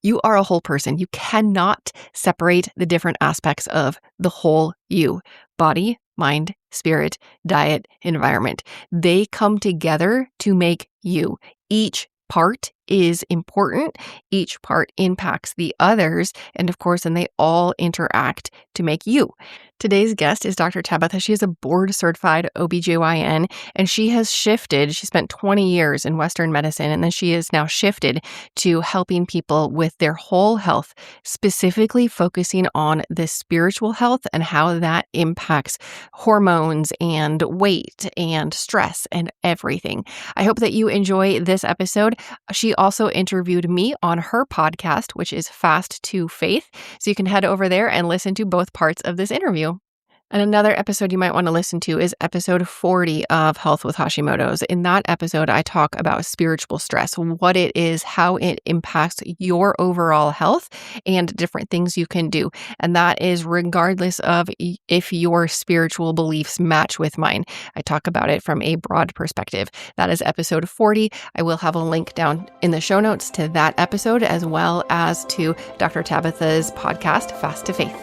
You are a whole person. You cannot separate the different aspects of the whole you: body, mind, spirit, diet, environment. They come together to make you. Each part is important. Each part impacts the others. And of course, then they all interact to make you. Today's guest is Dr. Tabatha. She is a board-certified OBGYN, and she has shifted. She spent 20 years in Western medicine, and then she is now shifted to helping people with their whole health, specifically focusing on the spiritual health and how that impacts hormones and weight and stress and everything. I hope that you enjoy this episode. She also interviewed me on her podcast, which is Fast to Faith. So you can head over there and listen to both parts of this interview. And another episode you might want to listen to is episode 40 of Health with Hashimoto's. In that episode, I talk about spiritual stress, what it is, how it impacts your overall health, and different things you can do. And that is regardless of if your spiritual beliefs match with mine. I talk about it from a broad perspective. That is episode 40. I will have a link down in the show notes to that episode, as well as to Dr. Tabatha's podcast, Fast to Faith.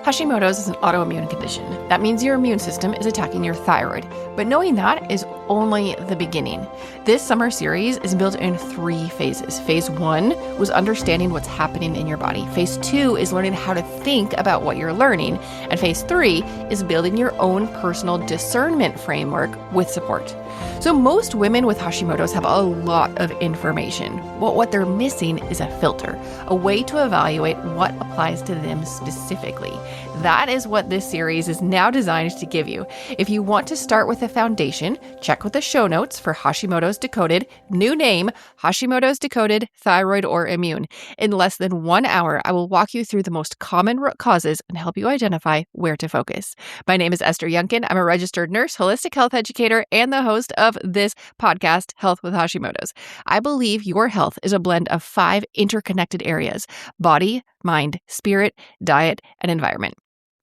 Hashimoto's is an autoimmune condition. That means your immune system is attacking your thyroid. But knowing that is only the beginning. This summer series is built in 3 phases. Phase 1 was understanding what's happening in your body. Phase 2 is learning how to think about what you're learning. And phase 3 is building your own personal discernment framework with support. So most women with Hashimoto's have a lot of information. But what they're missing is a filter, a way to evaluate what applies to them specifically. That is what this series is now designed to give you. If you want to start with a foundation, check with the show notes for Hashimoto's Decoded, new name, Hashimoto's Decoded, Thyroid or Immune. In less than 1 hour, I will walk you through the most common root causes and help you identify where to focus. My name is Esther Youngkin. I'm a registered nurse, holistic health educator, and the host of this podcast, Health with Hashimoto's. I believe your health is a blend of 5 interconnected areas: body, mind, spirit, diet, and environment.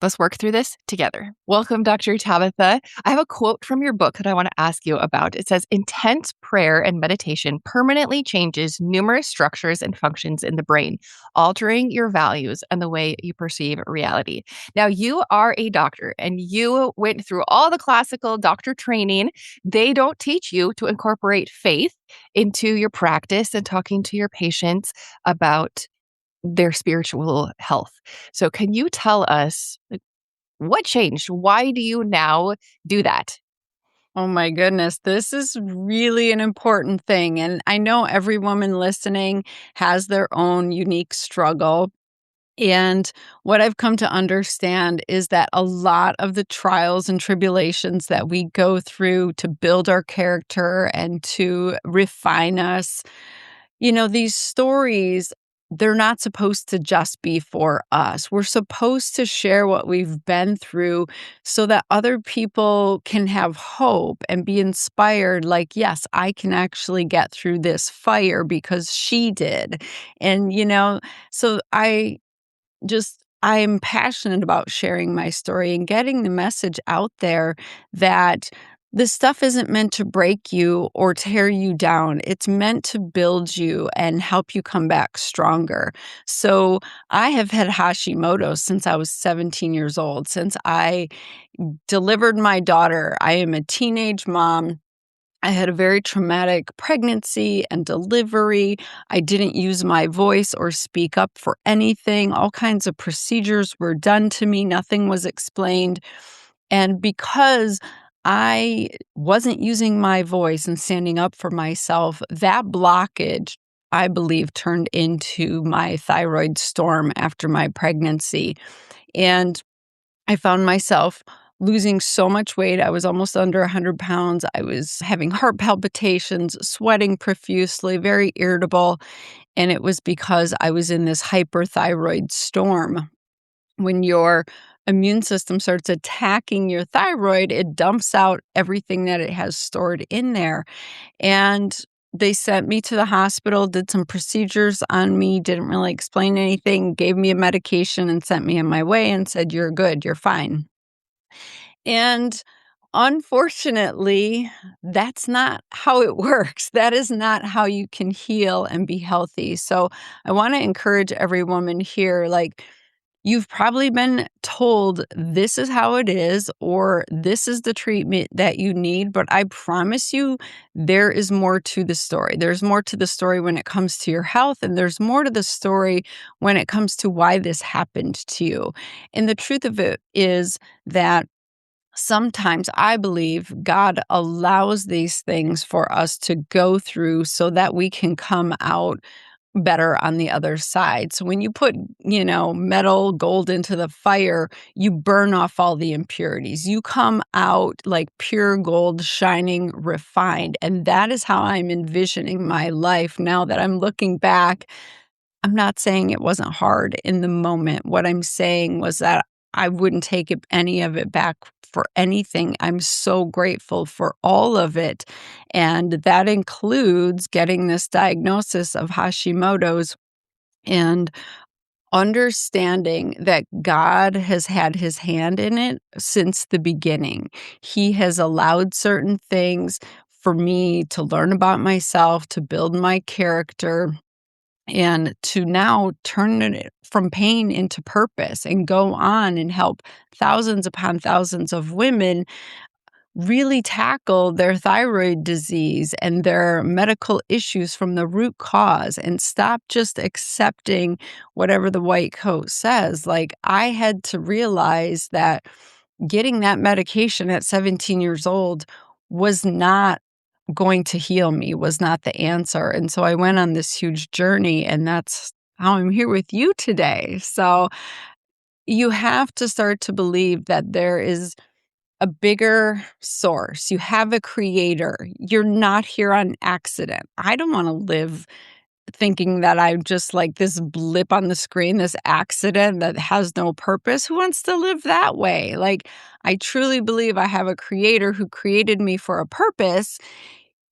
Let's work through this together. Welcome, Dr. Tabatha. I have a quote from your book that I want to ask you about. It says, "Intense prayer and meditation permanently changes numerous structures and functions in the brain, altering your values and the way you perceive reality." Now, you are a doctor and you went through all the classical doctor training. They don't teach you to incorporate faith into your practice and talking to your patients about their spiritual health. So can you tell us, like, what changed? Why do you now do that? Oh my goodness, this is really an important thing. And I know every woman listening has their own unique struggle. And what I've come to understand is that a lot of the trials and tribulations that we go through to build our character and to refine us, these stories, they're not supposed to just be for us. We're supposed to share what we've been through so that other people can have hope and be inspired, like, yes, I can actually get through this fire because she did. And, so I'm passionate about sharing my story and getting the message out there that this stuff isn't meant to break you or tear you down. It's meant to build you and help you come back stronger. So I have had Hashimoto since I was 17 years old. Since I delivered my daughter, I am a teenage mom. I had a very traumatic pregnancy and delivery. I didn't use my voice or speak up for anything. All kinds of procedures were done to me. Nothing was explained. And because I wasn't using my voice and standing up for myself, that blockage, I believe, turned into my thyroid storm after my pregnancy. And I found myself losing so much weight. I was almost under 100 pounds. I was having heart palpitations, sweating profusely, very irritable. And it was because I was in this hyperthyroid storm. When your immune system starts attacking your thyroid, it dumps out everything that it has stored in there. And they sent me to the hospital, did some procedures on me, didn't really explain anything, gave me a medication and sent me on my way and said, "You're good, you're fine." And Unfortunately, that's not how it works. That is not how you can heal and be healthy. So I want to encourage every woman here, like, you've probably been told this is how it is, or this is the treatment that you need. But I promise you, there is more to the story. There's more to the story when it comes to your health, and there's more to the story when it comes to why this happened to you. And the truth of it is that sometimes I believe God allows these things for us to go through so that we can come out better on the other side. So when you put, metal, gold into the fire, you burn off all the impurities. You come out like pure gold, shining, refined. And that is how I'm envisioning my life now that I'm looking back. I'm not saying it wasn't hard in the moment. What I'm saying was that I wouldn't take any of it back for anything. I'm so grateful for all of it. And that includes getting this diagnosis of Hashimoto's and understanding that God has had his hand in it since the beginning. He has allowed certain things for me to learn about myself, to build my character, and to now turn it from pain into purpose and go on and help thousands upon thousands of women really tackle their thyroid disease and their medical issues from the root cause and stop just accepting whatever the white coat says. Like, I had to realize that getting that medication at 17 years old was not going to heal me, was not the answer. And so I went on this huge journey, and that's how I'm here with you today. So you have to start to believe that there is a bigger source. You have a creator. You're not here on accident. I don't want to live thinking that I'm just like this blip on the screen, this accident that has no purpose. Who wants to live that way? Like, I truly believe I have a creator who created me for a purpose,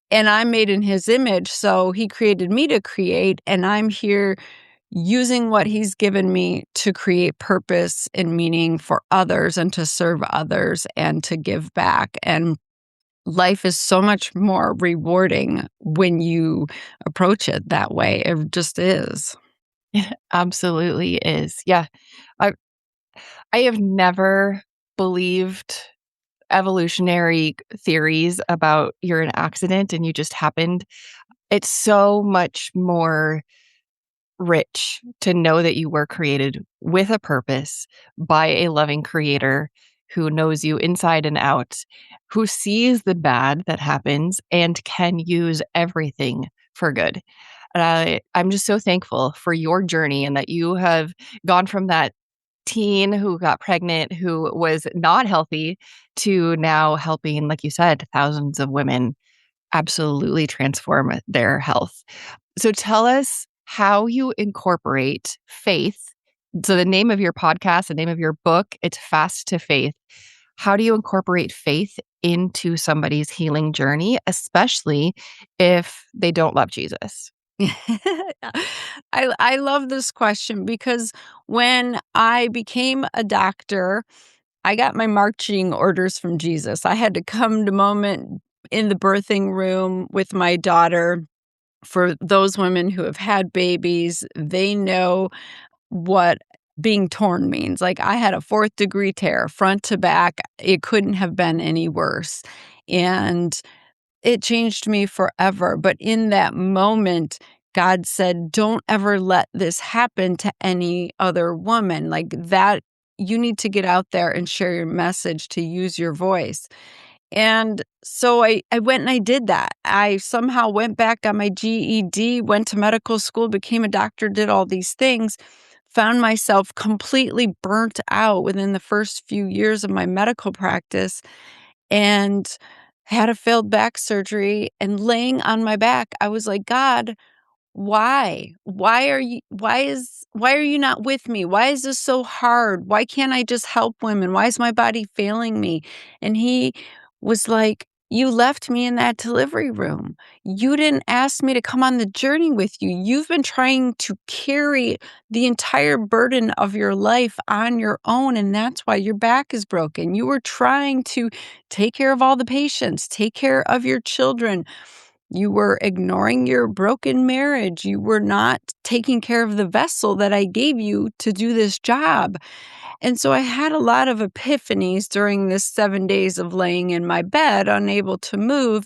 and I'm made in his image. So he created me to create, and I'm here using what he's given me to create purpose and meaning for others and to serve others and to give back. And life is so much more rewarding when you approach it that way. It just is. It absolutely is. Yeah. I I have never believed evolutionary theories about you're an accident and you just happened. It's so much more rich to know that you were created with a purpose by a loving creator who knows you inside and out, who sees the bad that happens and can use everything for good. And I'm just so thankful for your journey and that you have gone from that teen who got pregnant, who was not healthy, to now helping, like you said, thousands of women absolutely transform their health. So tell us how you incorporate faith. So the name of your podcast, the name of your book, it's Fast to Faith. How do you incorporate faith into somebody's healing journey, especially if they don't love Jesus? I love this question because when I became a doctor, I got my marching orders from Jesus. I had to come to moment in the birthing room with my daughter. For those women who have had babies, they know what being torn means. Like, I had a fourth degree tear, front to back. It couldn't have been any worse. And it changed me forever. But in that moment, God said, don't ever let this happen to any other woman. Like that, you need to get out there and share your message, to use your voice. And so I went and I did that. I somehow went back on my GED, went to medical school, became a doctor, did all these things, found myself completely burnt out within the first few years of my medical practice, and had a failed back surgery. And laying on my back, I was like, God, why? Why are you not with me? Why is this so hard? Why can't I just help women? Why is my body failing me? And he was like, You left me in that delivery room. You didn't ask me to come on the journey with you. You've been trying to carry the entire burden of your life on your own, and that's why your back is broken. You were trying to take care of all the patients, take care of your children. You were ignoring your broken marriage. You were not taking care of the vessel that I gave you to do this job. And so I had a lot of epiphanies during this 7 days of laying in my bed, unable to move.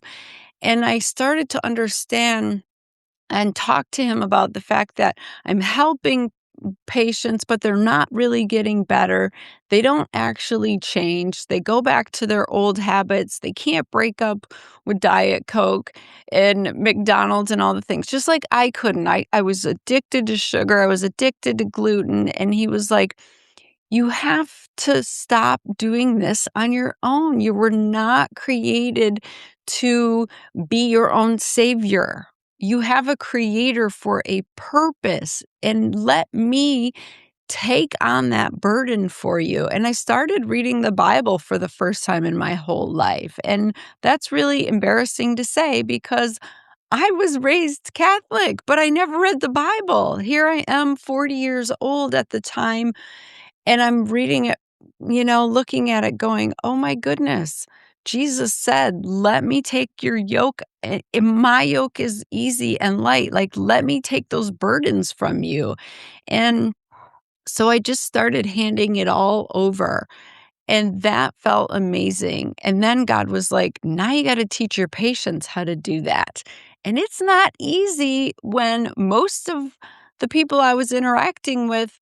And I started to understand and talk to him about the fact that I'm helping patients, but they're not really getting better. They don't actually change. They go back to their old habits. They can't break up with Diet Coke and McDonald's and all the things, just like I couldn't. I was addicted to sugar. I was addicted to gluten. And he was like, you have to stop doing this on your own. You were not created to be your own savior. You have a creator for a purpose, and let me take on that burden for you. And I started reading the Bible for the first time in my whole life. And that's really embarrassing to say because I was raised Catholic, but I never read the Bible. Here I am, 40 years old at the time, and I'm reading it, looking at it going, "Oh my goodness." Jesus said, "Let me take your yoke. And my yoke is easy and light. Like, let me take those burdens from you." And so I just started handing it all over. And that felt amazing. And then God was like, now you got to teach your patients how to do that. And it's not easy when most of the people I was interacting with,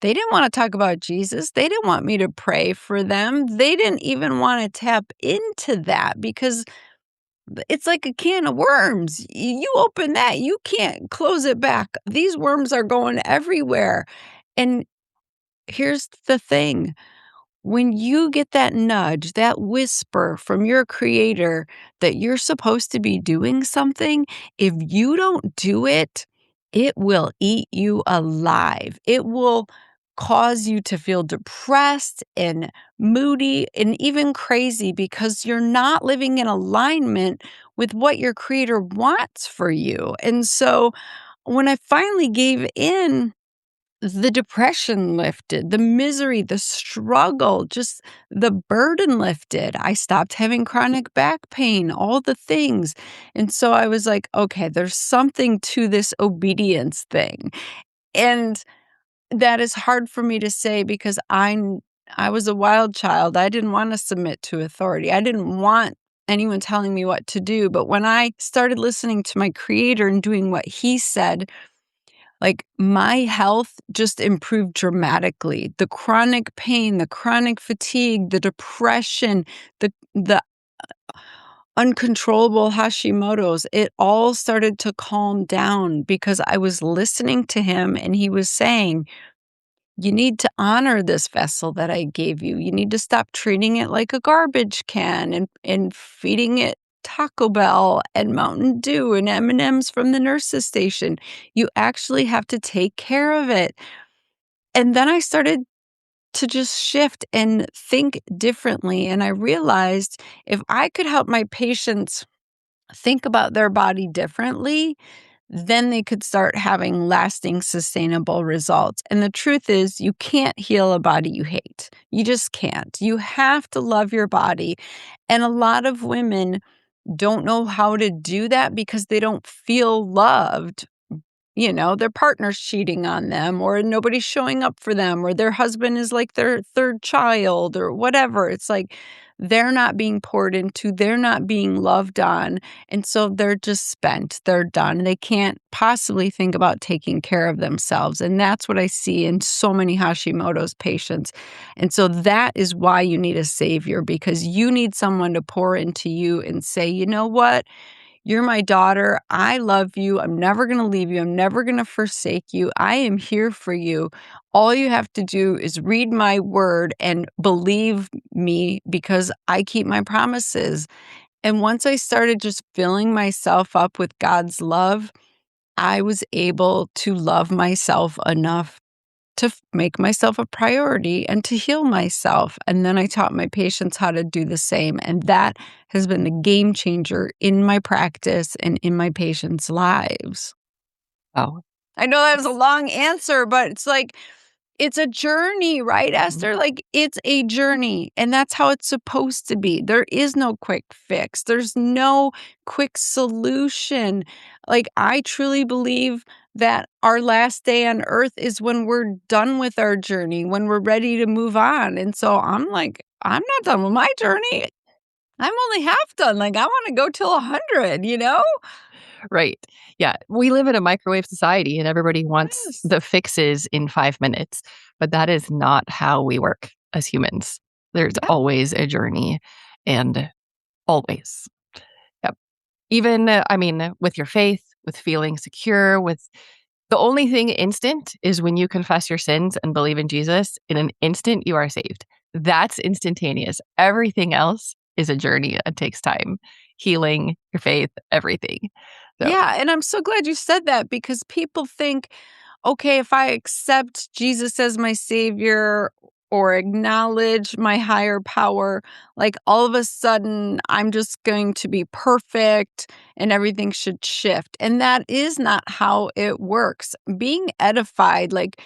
they didn't want to talk about Jesus. They didn't want me to pray for them. They didn't even want to tap into that because it's like a can of worms. You open that, you can't close it back. These worms are going everywhere. And here's the thing. When you get that nudge, that whisper from your creator that you're supposed to be doing something, if you don't do it, it will eat you alive. It will cause you to feel depressed and moody and even crazy because you're not living in alignment with what your creator wants for you. And so when I finally gave in, the depression lifted, the misery, the struggle, just the burden lifted. I stopped having chronic back pain, all the things. And so I was like, okay, there's something to this obedience thing. And that is hard for me to say because I was a wild child. I didn't want to submit to authority. I didn't want anyone telling me what to do. But when I started listening to my creator and doing what he said, like, my health just improved dramatically. The chronic pain, the chronic fatigue, the depression, the uncontrollable Hashimoto's, it all started to calm down because I was listening to him and he was saying, "You need to honor this vessel that I gave you. You need to stop treating it like a garbage can and feeding it Taco Bell and Mountain Dew and M&Ms from the nurse's station. You actually have to take care of it." And then I started to just shift and think differently, and I realized if I could help my patients think about their body differently, then they could start having lasting, sustainable results. And the truth is, you can't heal a body you hate. You just can't. You have to love your body. And a lot of women don't know how to do that because they don't feel loved. Their partner's cheating on them, or nobody's showing up for them, or their husband is like their third child, or whatever. It's like they're not being poured into, they're not being loved on. And so they're just spent, they're done. They can't possibly think about taking care of themselves. And that's what I see in so many Hashimoto's patients. And so that is why you need a savior, because you need someone to pour into you and say, you know what? You're my daughter. I love you. I'm never going to leave you. I'm never going to forsake you. I am here for you. All you have to do is read my word and believe me because I keep my promises. And once I started just filling myself up with God's love, I was able to love myself enough to make myself a priority and to heal myself. And then I taught my patients how to do the same. And that has been the game changer in my practice and in my patients' lives. Oh, I know that was a long answer, but it's like, it's a journey, right, Esther? Like, it's a journey, and that's how it's supposed to be. There is no quick fix. There's no quick solution. Like, I truly believe that our last day on earth is when we're done with our journey, when we're ready to move on. And so I'm like, I'm not done with my journey. I'm only half done. Like, I want to go till 100, you know? right. Yeah. We live in a microwave society and everybody wants Yes. the fixes in 5 minutes, but that is not how we work as humans. There's Yeah. always a journey and always. Yep. Even, I mean, with your faith, with feeling secure, with the only thing instant is when you confess your sins and believe in Jesus, in an instant, you are saved. That's instantaneous. Everything else is a journey. It takes time. Healing, your faith, everything. So, Yeah, and I'm so glad you said that because people think, okay, if I accept Jesus as my savior or acknowledge my higher power, like all of a sudden I'm just going to be perfect and everything should shift. And that is not how it works. Being edified, like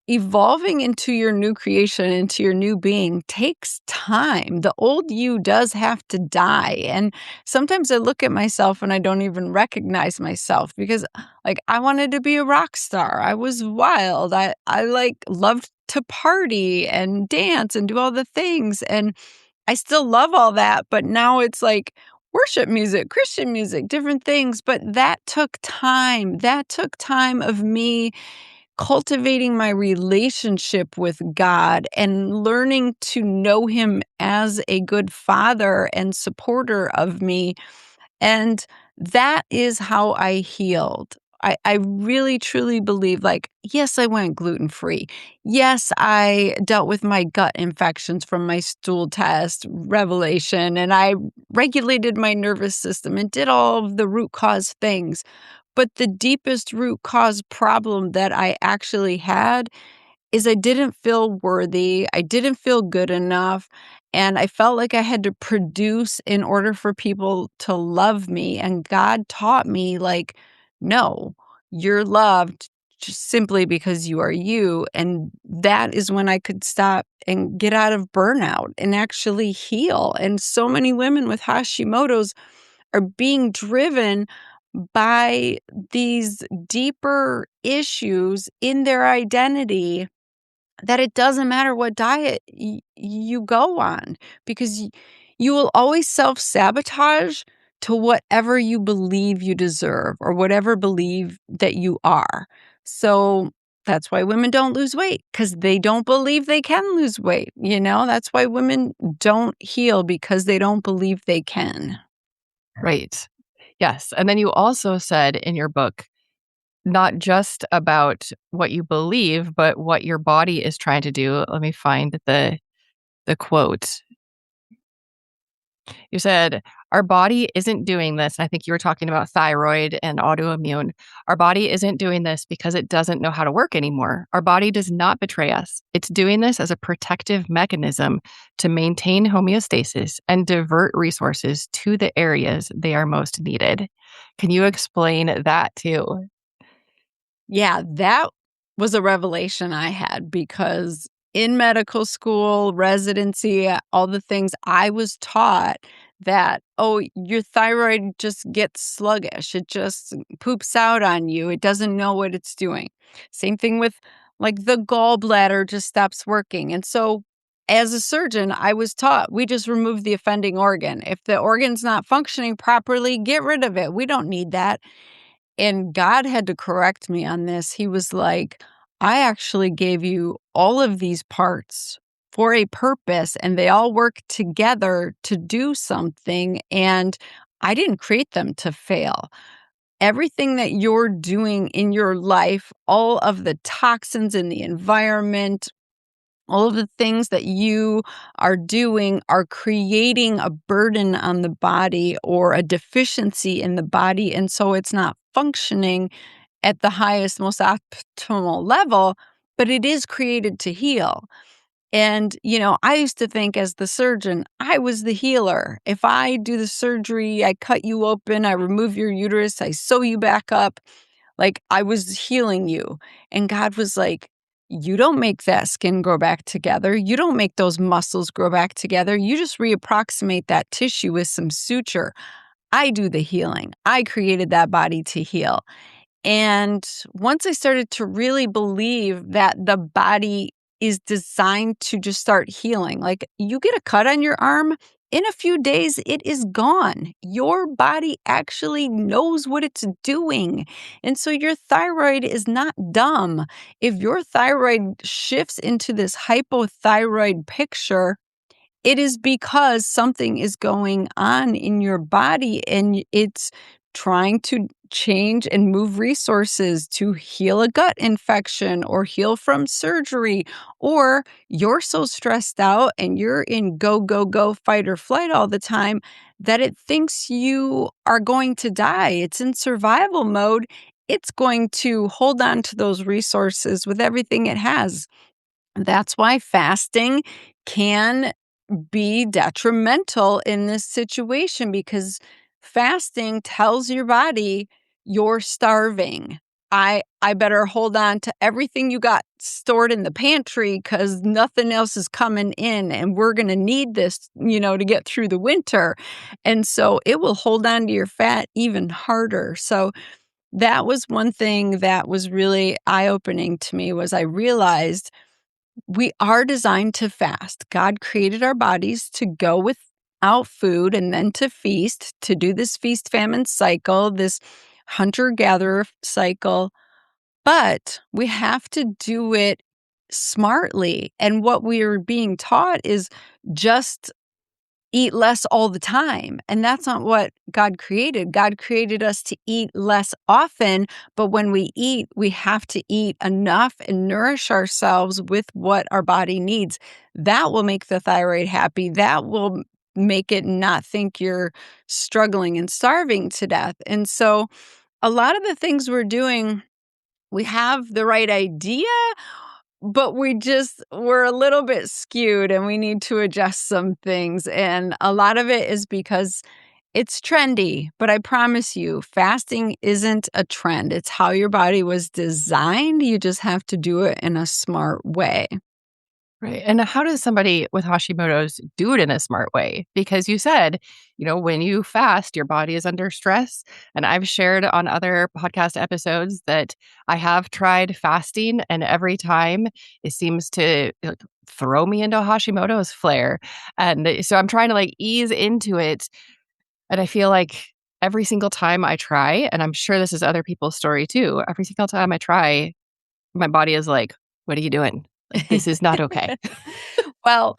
evolving into your new creation, into your new being takes time. The old you does have to die. And sometimes I look at myself and I don't even recognize myself because like I wanted to be a rock star. I was wild. I like loved to party and dance and do all the things. And I still love all that, but now it's like worship music, Christian music, different things. But that took time. That took time of me cultivating my relationship with God and learning to know Him as a good father and supporter of me. And that is how I healed. I really truly believe, like, yes, I went gluten free. Yes, I dealt with my gut infections from my stool test revelation, and I regulated my nervous system and did all of the root cause things. But the deepest root cause problem that I actually had is I didn't feel worthy, I didn't feel good enough, and I felt like I had to produce in order for people to love me, and God taught me, like, "No, you're loved just simply because you are you," and that is when I could stop and get out of burnout and actually heal, and so many women with Hashimoto's are being driven by these deeper issues in their identity that it doesn't matter what diet you go on because you will always self-sabotage to whatever you believe you deserve or whatever believe that you are. So that's why women don't lose weight because they don't believe they can lose weight. You know, that's why women don't heal because they don't believe they can. right. Yes. And then you also said in your book, not just about what you believe, but what your body is trying to do. Let me find the quote. You said, our body isn't doing this. I think you were talking about thyroid and autoimmune. Our body isn't doing this because it doesn't know how to work anymore. Our body does not betray us. It's doing this as a protective mechanism to maintain homeostasis and divert resources to the areas they are most needed. Can you explain that too? Yeah, that was a revelation I had because in medical school, residency, all the things I was taught that, oh, your thyroid just gets sluggish. It just poops out on you. It doesn't know what it's doing. Same thing with like the gallbladder just stops working. And so as a surgeon, I was taught we just remove the offending organ. If the organ's not functioning properly, get rid of it. We don't need that. And God had to correct me on this. He was like, I actually gave you all of these parts for a purpose, and they all work together to do something. And I didn't create them to fail. Everything that you're doing in your life, all of the toxins in the environment, all of the things that you are doing are creating a burden on the body or a deficiency in the body. And so it's not functioning at the highest, most optimal level. but it is created to heal. And, I used to think as the surgeon, I was the healer. If I do the surgery, I cut you open, I remove your uterus, I sew you back up, like I was healing you. And God was like, you don't make that skin grow back together. You don't make those muscles grow back together. You just reapproximate that tissue with some suture. I do the healing. I created that body to heal. And once I started to really believe that the body is designed to just start healing, like you get a cut on your arm, in a few days, it is gone. Your body actually knows what it's doing. And so your thyroid is not dumb. If your thyroid shifts into this hypothyroid picture, it is because something is going on in your body and it's trying to change and move resources to heal a gut infection or heal from surgery. Or you're so stressed out and you're in go, go, go, fight or flight all the time that it thinks you are going to die. It's in survival mode. It's going to hold on to those resources with everything it has. That's why fasting can be detrimental in this situation because fasting tells your body you're starving. I better hold on to everything you got stored in the pantry cuz nothing else is coming in and we're going to need this, to get through the winter. And so it will hold on to your fat even harder. So that was one thing that was really eye-opening to me was I realized we are designed to fast. God created our bodies to go without food and then to feast, to do this feast famine cycle, this hunter gatherer cycle. But we have to do it smartly. And what we are being taught is just eat less all the time. And that's not what God created. God created us to eat less often, but when we eat, we have to eat enough and nourish ourselves with what our body needs. That will make the thyroid happy. That will make it not think you're struggling and starving to death. And so a lot of the things we're doing, we have the right idea, but we're a little bit skewed and we need to adjust some things. And a lot of it is because it's trendy, but I promise you, fasting isn't a trend. It's how your body was designed. You just have to do it in a smart way. Right. And how does somebody with Hashimoto's do it in a smart way? Because you said, when you fast, your body is under stress. And I've shared on other podcast episodes that I have tried fasting, and every time it seems to throw me into Hashimoto's flare. And so I'm trying to ease into it. And I feel like every single time I try, and I'm sure this is other people's story too, every single time I try, my body is like, what are you doing? This is not okay. Well,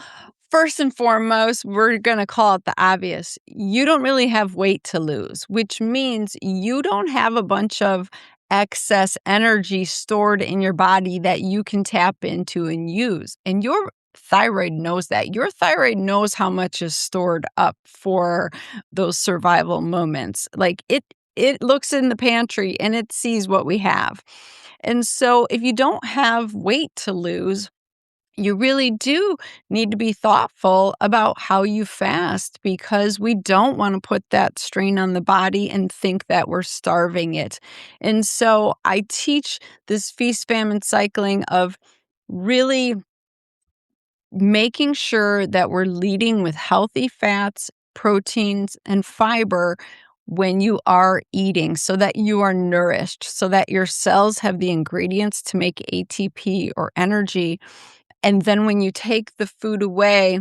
first and foremost, we're going to call it the obvious. You don't really have weight to lose, which means you don't have a bunch of excess energy stored in your body that you can tap into and use. And your thyroid knows that. Your thyroid knows how much is stored up for those survival moments. Like it looks in the pantry and it sees what we have. And so if you don't have weight to lose, you really do need to be thoughtful about how you fast because we don't want to put that strain on the body and think that we're starving it. And so I teach this feast famine cycling of really making sure that we're leading with healthy fats, proteins, and fiber when you are eating so that you are nourished, so that your cells have the ingredients to make ATP or energy. And then when you take the food away,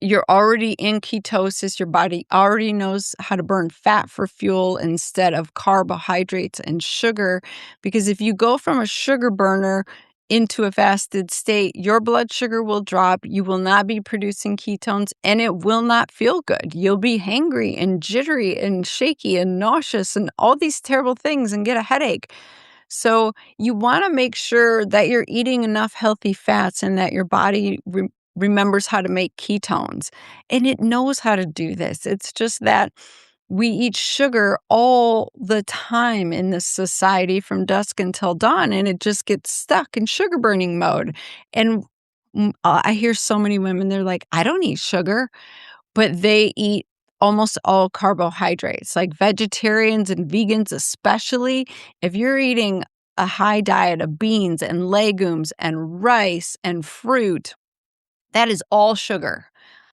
you're already in ketosis. Your body already knows how to burn fat for fuel instead of carbohydrates and sugar. Because if you go from a sugar burner into a fasted state, your blood sugar will drop. You will not be producing ketones and it will not feel good. You'll be hangry and jittery and shaky and nauseous and all these terrible things and get a headache. So you want to make sure that you're eating enough healthy fats and that your body remembers how to make ketones. And it knows how to do this. It's just that we eat sugar all the time in this society from dusk until dawn, and it just gets stuck in sugar burning mode. And I hear so many women, they're like, I don't eat sugar, but they eat almost all carbohydrates, like vegetarians and vegans, especially. If you're eating a high diet of beans and legumes and rice and fruit, that is all sugar.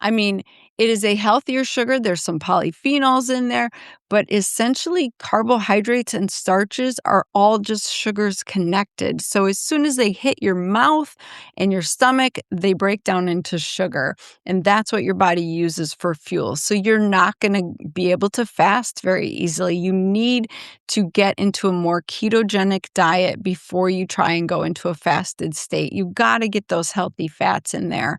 I mean, it is a healthier sugar. There's some polyphenols in there, but essentially carbohydrates and starches are all just sugars connected. So as soon as they hit your mouth and your stomach, they break down into sugar. And that's what your body uses for fuel. So you're not going to be able to fast very easily. You need to get into a more ketogenic diet before you try and go into a fasted state. You've got to get those healthy fats in there.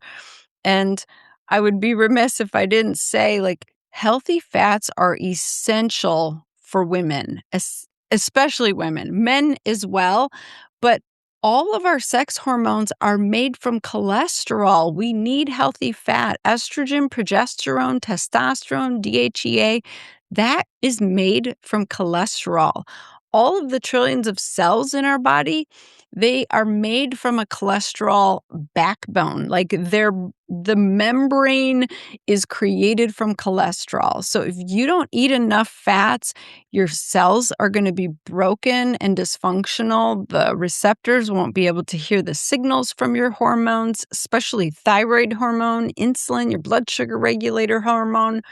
And I would be remiss if I didn't say, like, healthy fats are essential for women, especially women, men as well. But all of our sex hormones are made from cholesterol. We need healthy fat, estrogen, progesterone, testosterone, DHEA. That is made from cholesterol. All of the trillions of cells in our body, they are made from a cholesterol backbone. Like the membrane is created from cholesterol. So if you don't eat enough fats, your cells are going to be broken and dysfunctional. The receptors won't be able to hear the signals from your hormones, especially thyroid hormone, insulin, your blood sugar regulator hormone,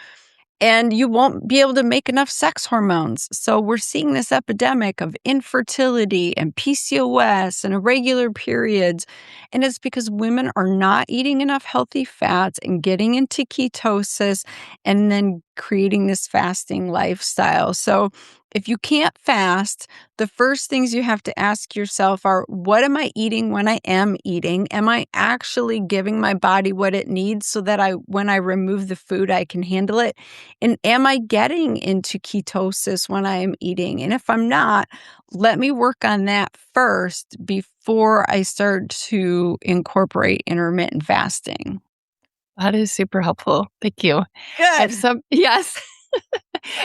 and you won't be able to make enough sex hormones. So we're seeing this epidemic of infertility and PCOS and irregular periods. And it's because women are not eating enough healthy fats and getting into ketosis and then creating this fasting lifestyle. So if you can't fast, the first things you have to ask yourself are, what am I eating when I am eating? Am I actually giving my body what it needs so that when I remove the food, I can handle it? And am I getting into ketosis when I am eating? And if I'm not, let me work on that first before I start to incorporate intermittent fasting. That is super helpful. Thank you. If Good. some yes.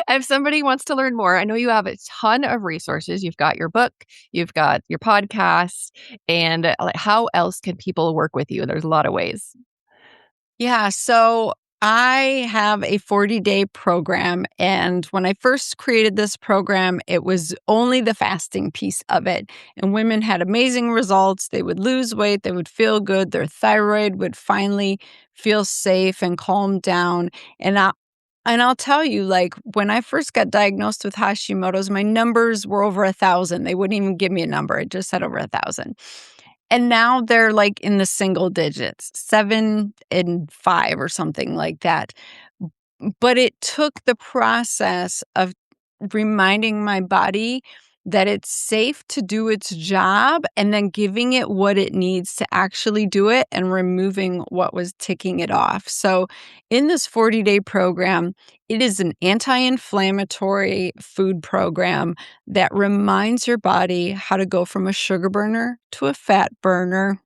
If somebody wants to learn more, I know you have a ton of resources. You've got your book, you've got your podcast, and like, how else can people work with you? There's a lot of ways. Yeah, so I have a 40-day program. And when I first created this program, it was only the fasting piece of it. And women had amazing results. They would lose weight, they would feel good, their thyroid would finally feel safe and calm down. And I'll tell you, like, when I first got diagnosed with Hashimoto's, my numbers were over 1,000. They wouldn't even give me a number. It just said over 1,000. And now they're like in the single digits, 7 and 5 or something like that. But it took the process of reminding my body that it's safe to do its job and then giving it what it needs to actually do it and removing what was ticking it off. So in this 40-day program, it is an anti-inflammatory food program that reminds your body how to go from a sugar burner to a fat burner,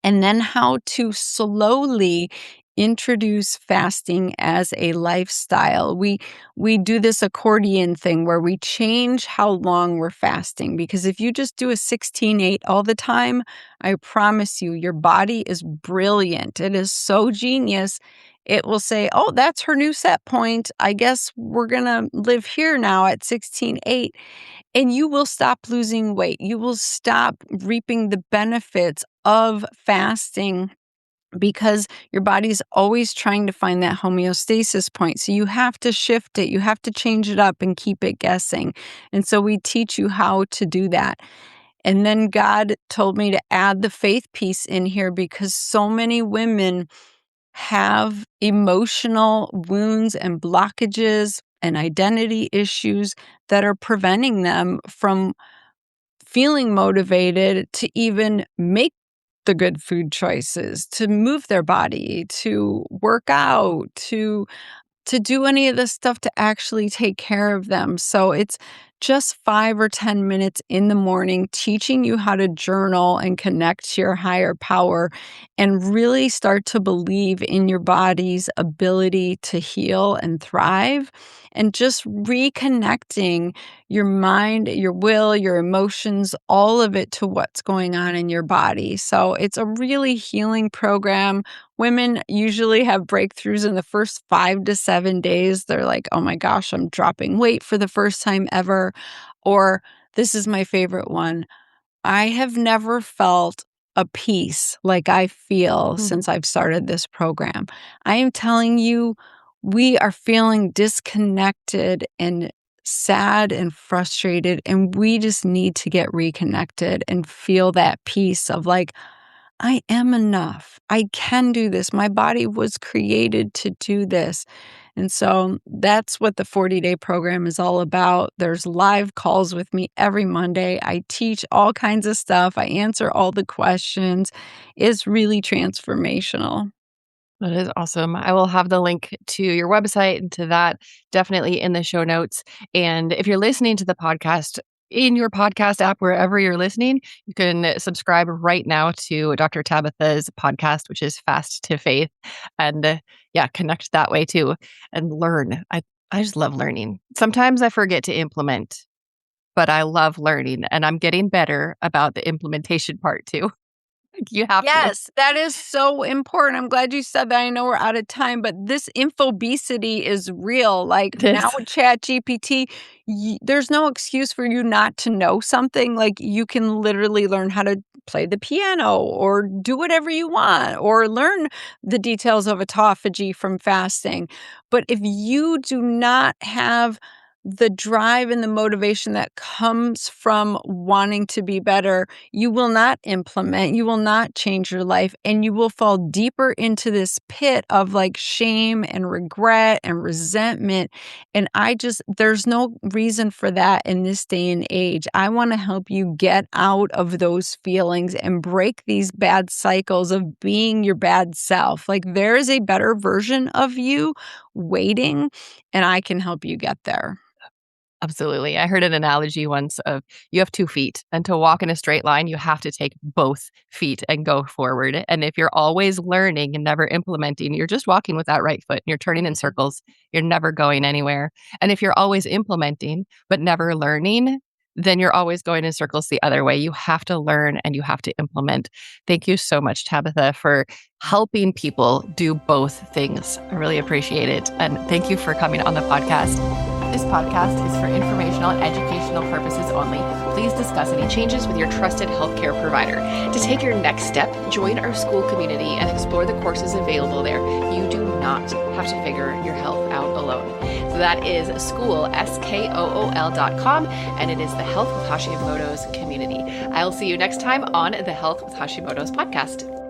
and then how to slowly introduce fasting as a lifestyle. We do this accordion thing where we change how long we're fasting, because if you just do a 16-8 all the time, I promise you, your body is brilliant. It is so genius. It will say, "Oh, that's her new set point. I guess we're going to live here now at 16-8." And you will stop losing weight. You will stop reaping the benefits of fasting because your body's always trying to find that homeostasis point. So you have to shift it. You have to change it up and keep it guessing. And so we teach you how to do that. And then God told me to add the faith piece in here because so many women have emotional wounds and blockages and identity issues that are preventing them from feeling motivated to even make the good food choices, to move their body, to work out, to do any of this stuff to actually take care of them. So it's just 5 or 10 minutes in the morning, teaching you how to journal and connect to your higher power and really start to believe in your body's ability to heal and thrive, and just reconnecting your mind, your will, your emotions, all of it to what's going on in your body. So it's a really healing program. Women usually have breakthroughs in the first 5 to 7 days. They're like, oh my gosh, I'm dropping weight for the first time ever. Or this is my favorite one. I have never felt a peace like I feel Mhm. since I've started this program. I am telling you, we are feeling disconnected and sad and frustrated, and we just need to get reconnected and feel that peace of like, I am enough. I can do this. My body was created to do this. And so that's what the 40-day program is all about. There's live calls with me every Monday. I teach all kinds of stuff. I answer all the questions. It's really transformational. That is awesome. I will have the link to your website and to that definitely in the show notes. And if you're listening to the podcast in your podcast app, wherever you're listening, you can subscribe right now to Dr. Tabatha's podcast, which is Fast to Faith. And yeah, connect that way too and learn. I just love learning. Sometimes I forget to implement, but I love learning and I'm getting better about the implementation part too. You have to. Yes, that is so important. I'm glad you said that. I know we're out of time, but this infobesity is real. Like It now is. with ChatGPT, there's no excuse for you not to know something. Like you can literally learn how to play the piano or do whatever you want or learn the details of autophagy from fasting. But if you do not have the drive and the motivation that comes from wanting to be better, you will not implement, you will not change your life, and you will fall deeper into this pit of like shame and regret and resentment. And there's no reason for that in this day and age. I want to help you get out of those feelings and break these bad cycles of being your bad self. Like there is a better version of you waiting, and I can help you get there. Absolutely. I heard an analogy once of you have 2 feet, and to walk in a straight line, you have to take both feet and go forward. And if you're always learning and never implementing, you're just walking with that right foot and you're turning in circles. You're never going anywhere. And if you're always implementing but never learning, then you're always going in circles the other way. You have to learn and you have to implement. Thank you so much, Tabatha, for helping people do both things. I really appreciate it. And thank you for coming on the podcast. This podcast is for informational and educational purposes only. Please discuss any changes with your trusted healthcare provider. To take your next step, join our school community and explore the courses available there. You do not have to figure your health out alone. So that is school, SKOOL.com, and it is the Health with Hashimoto's community. I'll see you next time on the Health with Hashimoto's podcast.